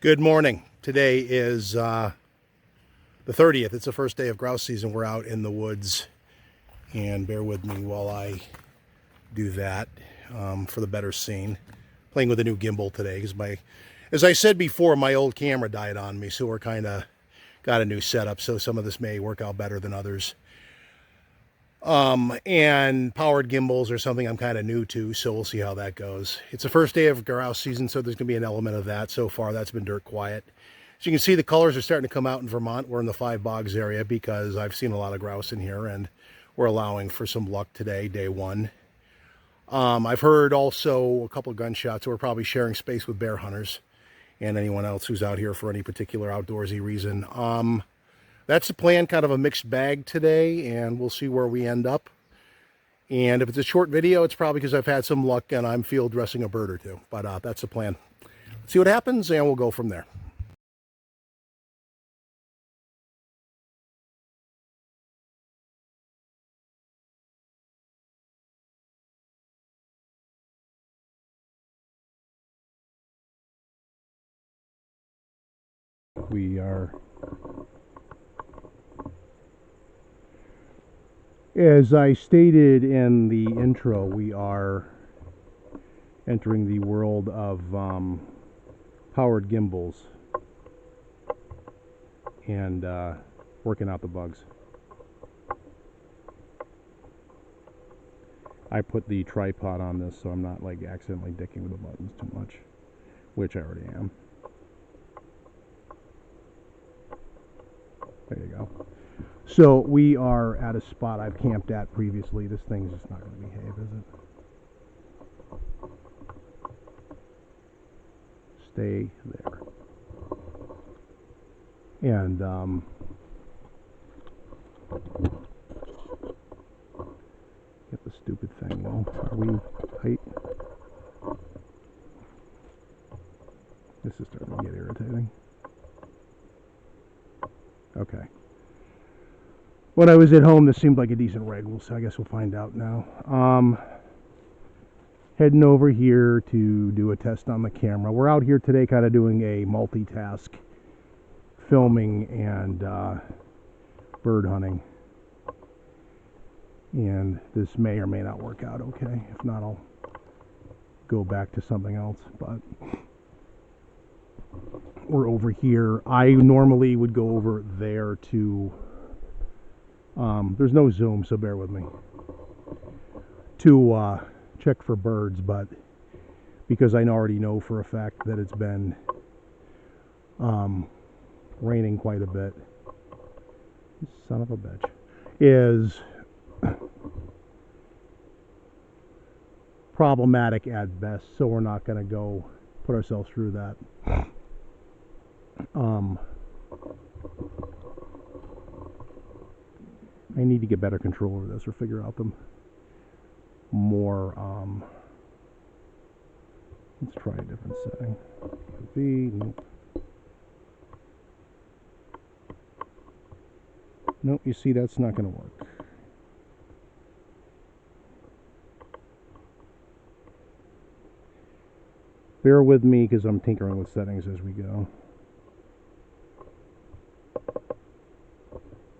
Good morning. Today is the 30th. It's the first day of grouse season. We're out in the woods, and bear with me while I do that for the better scene. Playing with a new gimbal today because as I said before, my old camera died on me, so we're kind of got a new setup. So some of this may work out better than others. And powered gimbals are something I'm kind of new to, so we'll see how that goes. It's the first day of grouse season, so there's going to be an element of that. So far, that's been dirt quiet. As you can see, the colors are starting to come out in Vermont. We're in the Five Bogs area because I've seen a lot of grouse in here, and we're allowing for some luck today, day one. I've heard also a couple of gunshots, so we're probably sharing space with bear hunters and anyone else who's out here for any particular outdoorsy reason. That's the plan, kind of a mixed bag today, and we'll see where we end up. And if it's a short video, it's probably because I've had some luck and I'm field dressing a bird or two. But that's the plan. Let's see what happens, and we'll go from there. We are, as I stated in the intro, we are entering the world of powered gimbals and working out the bugs. I put the tripod on this so I'm not like accidentally dicking with the buttons too much, which I already am. There you go. So we are at a spot I've camped at previously. This thing's just not going to behave, is it? Stay there. And get the stupid thing. Well, are we height? This is starting to get irritating. Okay. When I was at home, this seemed like a decent rig. So I guess we'll find out now. Heading over here to do a test on the camera. We're out here today kind of doing a multitask, filming and bird hunting. And this may or may not work out okay. If not, I'll go back to something else. But we're over here. I normally would go over there to there's no zoom, so bear with me, to check for birds, but because I already know for a fact that it's been raining quite a bit, son of a bitch, is problematic at best, so we're not going to go put ourselves through that. I need to get better control over this or figure out the more, let's try a different setting. Nope. Nope, you see, that's not going to work. Bear with me because I'm tinkering with settings as we go.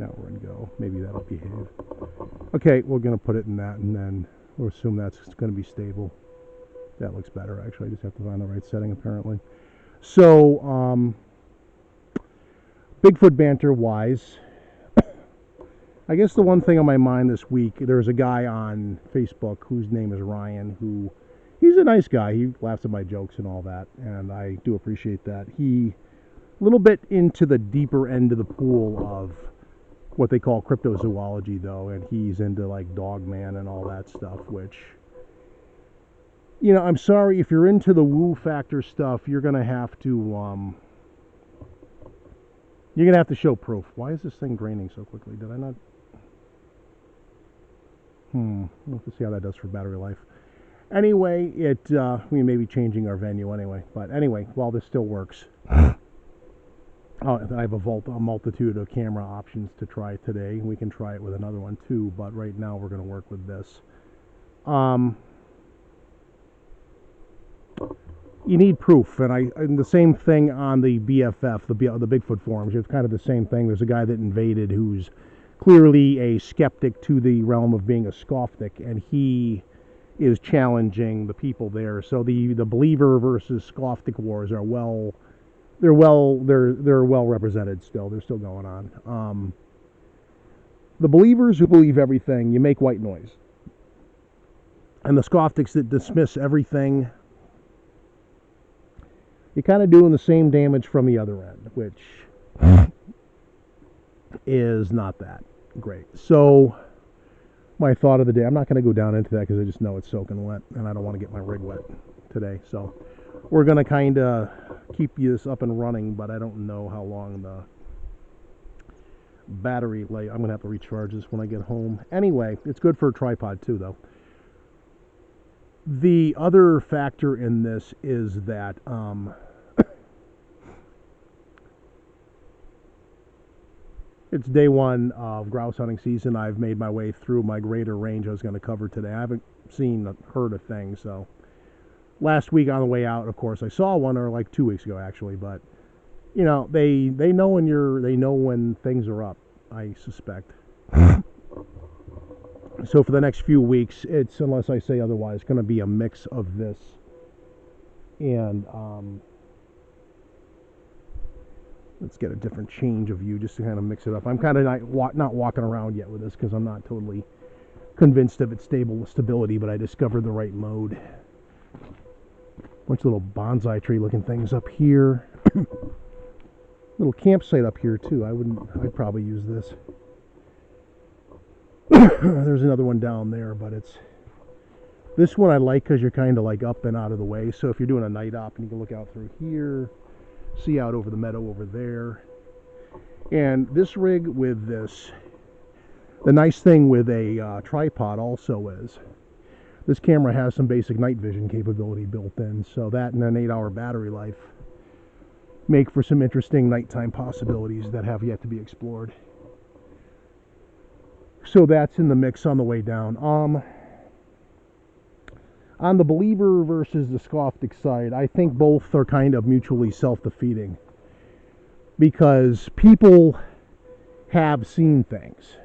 Now we're going to go. Maybe that'll behave. Okay, we're going to put it in that, and then we'll assume that's going to be stable. That looks better, actually. I just have to find the right setting, apparently. So, Bigfoot banter-wise, I guess the one thing on my mind this week, there's a guy on Facebook whose name is Ryan, who, he's a nice guy. He laughs at my jokes and all that, and I do appreciate that. He, a little bit into the deeper end of the pool of what they call cryptozoology, though, and he's into like Dogman and all that stuff, which, you know, I'm sorry, if you're into the woo factor stuff, you're gonna have to show proof. Why is this thing draining so quickly? Did I not? We'll have to see how that does for battery life. Anyway, we may be changing our venue anyway, but anyway, while this still works. I have a multitude of camera options to try today. We can try it with another one too, but right now we're going to work with this. you need proof, and the same thing on the BFF, the Bigfoot forums. It's kind of the same thing. There's a guy that invaded who's clearly a skeptic to the realm of being a scofftic, and he is challenging the people there. So the believer versus scofftic wars are they're well represented still. They're still going on. The believers who believe everything, you make white noise, and the scofftics that dismiss everything, you're kind of doing the same damage from the other end, which is not that great. So my thought of the day, I'm not going to go down into that because I just know it's soaking wet and I don't want to get my rig wet today. So we're going to kind of keep this up and running, but I don't know how long the battery life. I'm going to have to recharge this when I get home. Anyway, it's good for a tripod too, though. The other factor in this is that it's day one of grouse hunting season. I've made my way through my greater range I was going to cover today. I haven't heard a thing. So last week on the way out, of course, I saw one, or like 2 weeks ago actually. But you know, they know when things are up, I suspect. So for the next few weeks, it's, unless I say otherwise, going to be a mix of this and let's get a different change of view just to kind of mix it up. I'm kind of not walking around yet with this because I'm not totally convinced of its stability, but I discovered the right mode. Bunch of little bonsai tree looking things up here. Little campsite up here too. I'd probably use this. There's another one down there, but this one I like because you're kind of like up and out of the way. So if you're doing a night op, and you can look out through here, see out over the meadow over there. And this rig with this, the nice thing with a tripod also is this camera has some basic night vision capability built in, so that and an 8-hour battery life make for some interesting nighttime possibilities that have yet to be explored. So that's in the mix on the way down. On the believer versus the scofftic side, I think both are kind of mutually self-defeating, because people have seen things.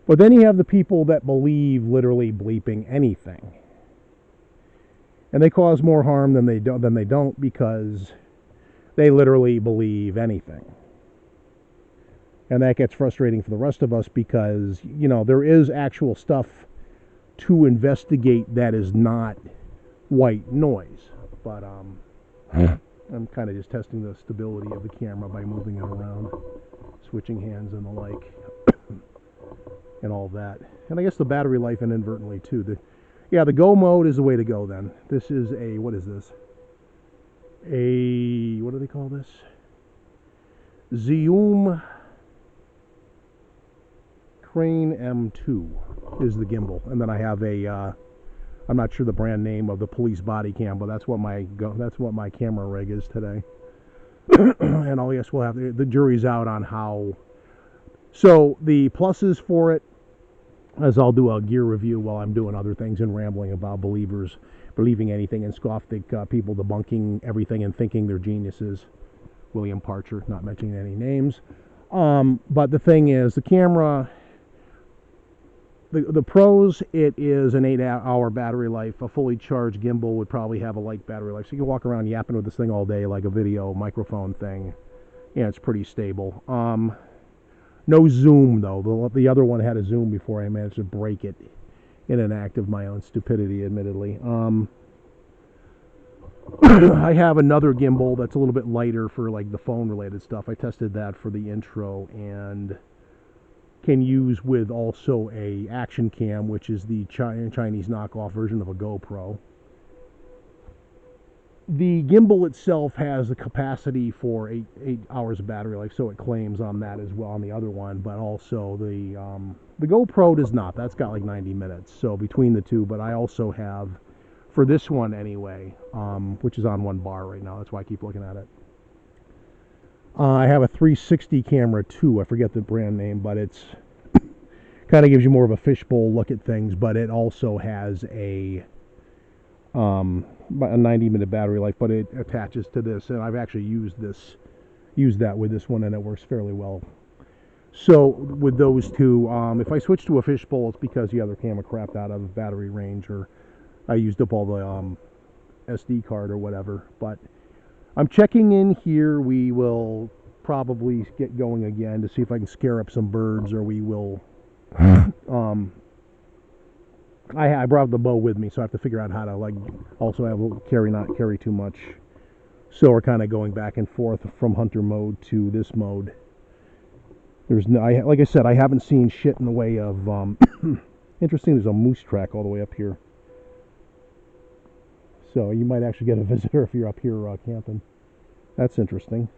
But then you have the people that believe literally bleeping anything, and they cause more harm than they don't because they literally believe anything. And that gets frustrating for the rest of us because, you know, there is actual stuff to investigate that is not white noise. But I'm kind of just testing the stability of the camera by moving it around, switching hands and the like, and all that. And I guess the battery life inadvertently too. The go mode is the way to go then. This is what is this? What do they call this? Zoom Crane M2 is the gimbal, and then I have I'm not sure the brand name of the police body cam, but that's what my camera rig is today. And I guess we'll have the jury's out on how. So the pluses for it, as I'll do a gear review while I'm doing other things and rambling about believers believing anything and scofftic people debunking everything and thinking they're geniuses. William Parcher, not mentioning any names. But the thing is, the camera. The pros, it is an 8-hour battery life. A fully charged gimbal would probably have a light battery life. So you can walk around yapping with this thing all day like a video microphone thing. Yeah, it's pretty stable. No zoom, though. The other one had a zoom before I managed to break it in an act of my own stupidity, admittedly. I have another gimbal that's a little bit lighter for like the phone-related stuff. I tested that for the intro and can use with also a action cam, which is the Chinese knockoff version of a GoPro. The gimbal itself has the capacity for 8 hours of battery life, so it claims on that as well on the other one, but also the GoPro does not. That's got like 90 minutes, so between the two. But I also have, for this one anyway, which is on one bar right now, that's why I keep looking at it. I have a 360 camera too. I forget the brand name, but it's kind of gives you more of a fishbowl look at things. But it also has a a 90-minute battery life, but it attaches to this, and I've actually used that with this one, and it works fairly well. So with those two, if I switch to a fishbowl, it's because the other camera crapped out of battery range, or I used up all the SD card or whatever. But I'm checking in here. We will probably get going again to see if I can scare up some birds, or we will. I brought the bow with me, so I have to figure out how to also have not carry too much. So we're kind of going back and forth from hunter mode to this mode. There's no, like I said, I haven't seen shit in the way of. Interesting, there's a moose track all the way up here. So you might actually get a visitor if you're up here camping. That's interesting.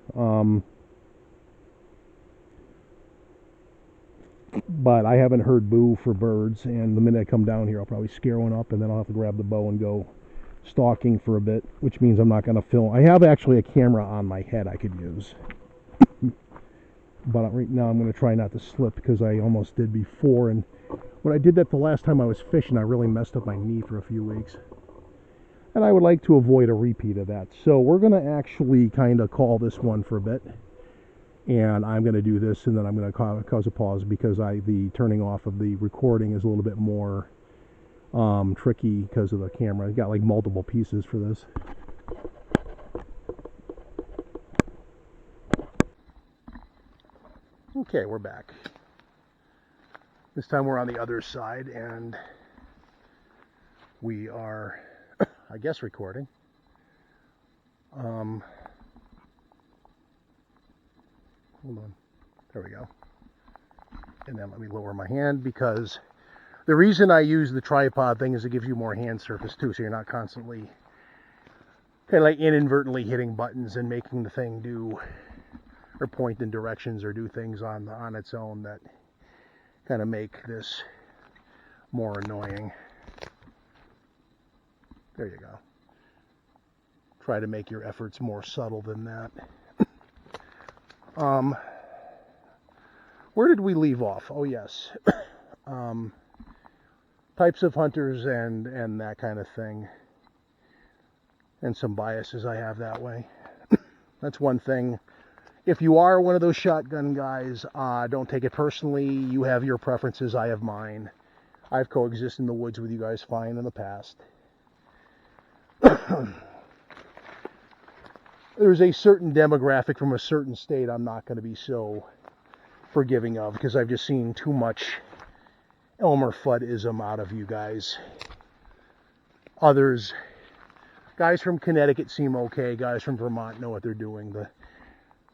But I haven't heard boo for birds, and the minute I come down here, I'll probably scare one up, and then I'll have to grab the bow and go stalking for a bit, which means I'm not going to film. I have actually a camera on my head I could use. But right now I'm going to try not to slip, because I almost did before, and when I did that the last time I was fishing, I really messed up my knee for a few weeks. And I would like to avoid a repeat of that. So we're going to actually kind of call this one for a bit. And I'm going to do this, and then I'm going to cause a pause, because the turning off of the recording is a little bit more tricky because of the camera. I've got like multiple pieces for this. Okay, we're back. This time we're on the other side, and we are, I guess, recording. Hold on. There we go. And then let me lower my hand, because the reason I use the tripod thing is it gives you more hand surface too, so you're not constantly kind of like inadvertently hitting buttons and making the thing do or point in directions or do things on its own that kind of make this more annoying. There you go. Try to make your efforts more subtle than that. Where did we leave off? Oh yes. Types of hunters and that kind of thing. And some biases I have that way. That's one thing. If you are one of those shotgun guys, don't take it personally. You have your preferences, I have mine. I've coexisted in the woods with you guys fine in the past. There's a certain demographic from a certain state I'm not going to be so forgiving of, because I've just seen too much Elmer Fudd-ism out of you guys. Others, guys from Connecticut seem okay, guys from Vermont know what they're doing. The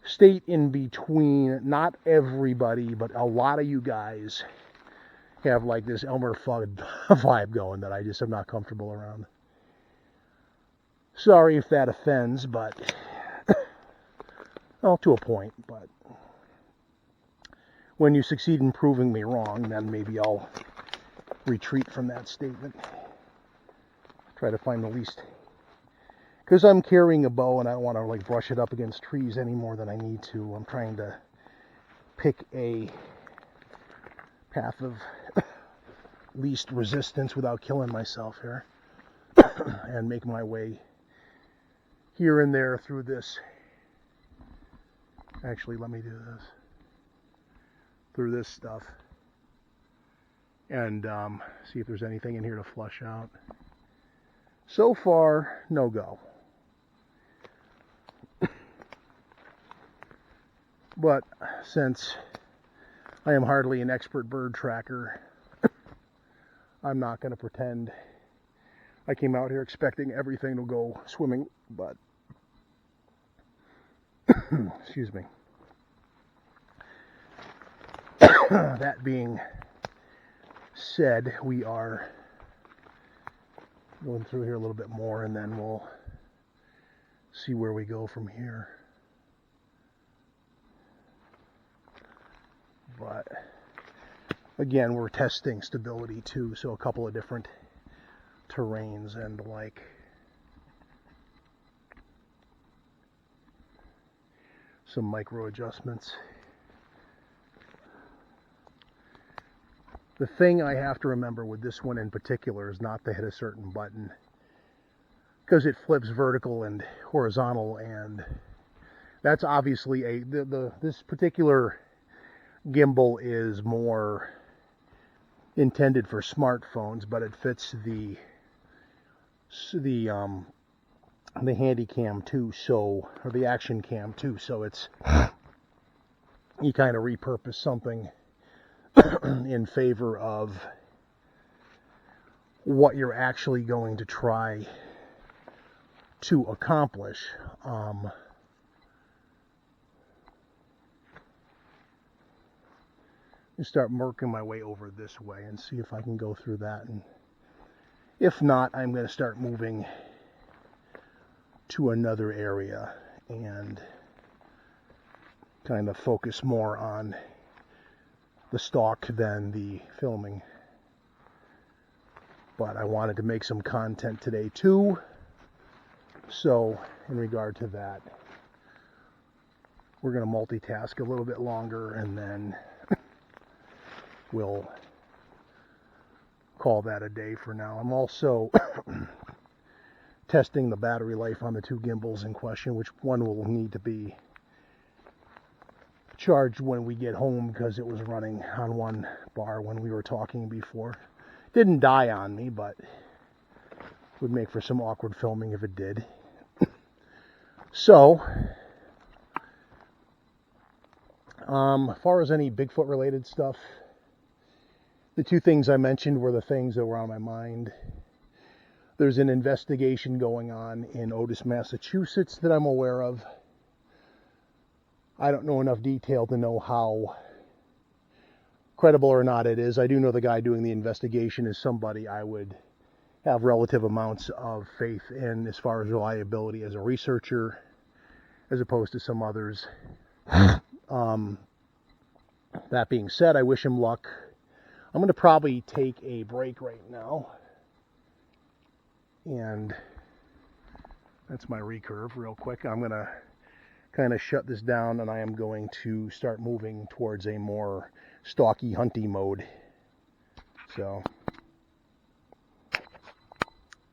state in between, not everybody, but a lot of you guys have like this Elmer Fudd vibe going that I just am not comfortable around. Sorry if that offends, but well, to a point, but when you succeed in proving me wrong, then maybe I'll retreat from that statement. Try to find the least, because I'm carrying a bow and I don't want to like brush it up against trees any more than I need to. I'm trying to pick a path of least resistance without killing myself here and make my way here and there through this. Actually, let me do this. Through this stuff. And see if there's anything in here to flush out. So far, no go. But since I am hardly an expert bird tracker, I'm not going to pretend I came out here expecting everything to go swimming, but excuse me. That being said, we are going through here a little bit more, and then we'll see where we go from here. But again, we're testing stability too, so a couple of different terrains and like some micro adjustments. The thing I have to remember with this one in particular is not to hit a certain button. because it flips vertical and horizontal, and that's obviously this particular gimbal is more intended for smartphones, but it fits the handy cam too, so, or the action cam too, so it's, you kind of repurpose something in favor of what you're actually going to try to accomplish. Start working my way over this way and see if I can go through that, and if not, I'm going to start moving to another area and kind of focus more on the stock than the filming. But I wanted to make some content today too, so in regard to that, we're going to multitask a little bit longer, and then we'll call that a day for now. I'm also testing the battery life on the two gimbals in question, which one will need to be charged when we get home because it was running on one bar when we were talking before. Didn't die on me, but would make for some awkward filming if it did. So, as far as any Bigfoot related stuff, the two things I mentioned were the things that were on my mind. There's an investigation going on in Otis, Massachusetts that I'm aware of. I don't know enough detail to know how credible or not it is. I do know the guy doing the investigation is somebody I would have relative amounts of faith in as far as reliability as a researcher, as opposed to some others. That being said, I wish him luck. I'm going to probably take a break right now, and that's my recurve real quick. I'm going to kind of shut this down, and I am going to start moving towards a more stalky, hunty mode. So